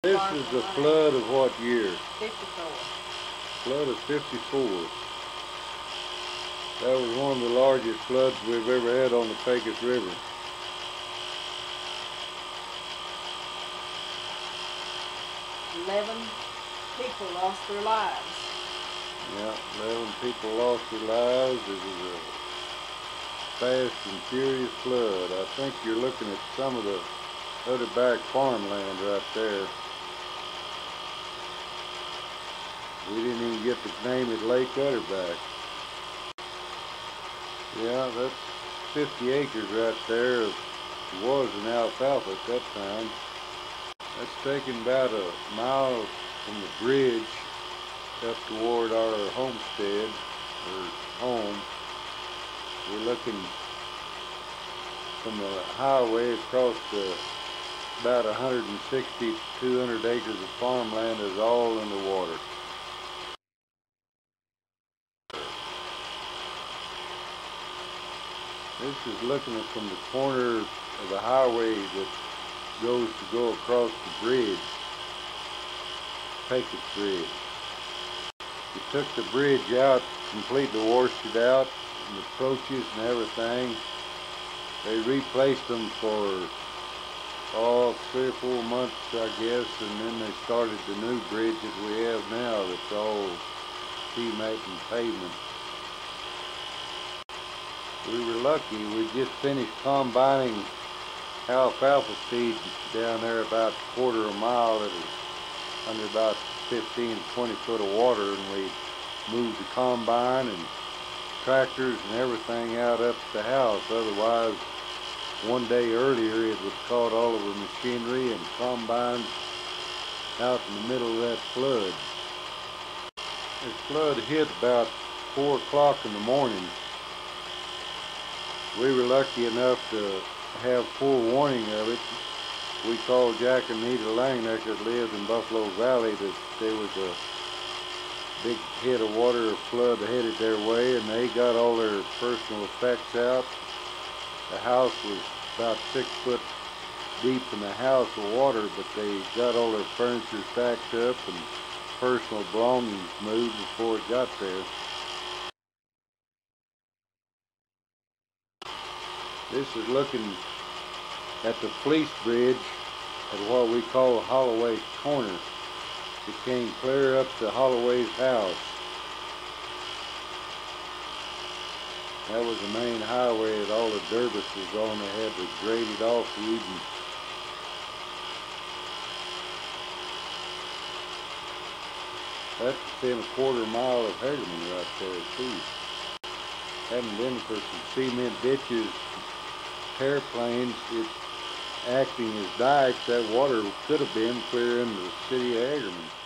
This is the flood of what year? 54. Flood of 54. That was one of the largest floods we've ever had on the Pecos River. People lost their lives. Yeah, 11 people lost their lives. It was a fast and furious flood. I think you're looking at some of the other back farmland right there. We didn't even get to name it Lake Utterback. Yeah, that's 50 acres right there. It was an alfalfa at that time. That's taken about a mile from the bridge up toward our homestead or home. We're looking from the highway across the about 160 to 200 acres of farmland is all underwater. This is looking at from the corner of the highway that goes to go across the bridge, Pecos Bridge. We took the bridge out, completely washed it out, and the approaches and everything. They replaced them for 3 or 4 months, I guess, and then they started the new bridge that we have now that's all cement and pavement. We were lucky. We just finished combining alfalfa seed down there about a quarter of a mile. It was under about 15 to 20 foot of water, and we moved the combine and tractors and everything out up to the house. Otherwise, one day earlier it would caught all of the machinery and combines out in the middle of that flood. This flood hit about 4 o'clock in the morning. We were lucky enough to have forewarning of it. We called Jack and Nita Langneck that lived in Buffalo Valley that there was a big hit of water or flood headed their way, and they got all their personal effects out. The house was about 6 foot deep in the house of water, but they got all their furniture stacked up and personal belongings moved before it got there. This is looking at the Fleece Bridge at what we call Holloway Corner. It came clear up to Holloway's house. That was the main highway that all the Durbus was on. They had to grade it off to even. That's within a quarter mile of Hagerman right there too. Hadn't been for some cement ditches, airplanes, it acting as dikes, that water could have been clear into the city of Hagerman.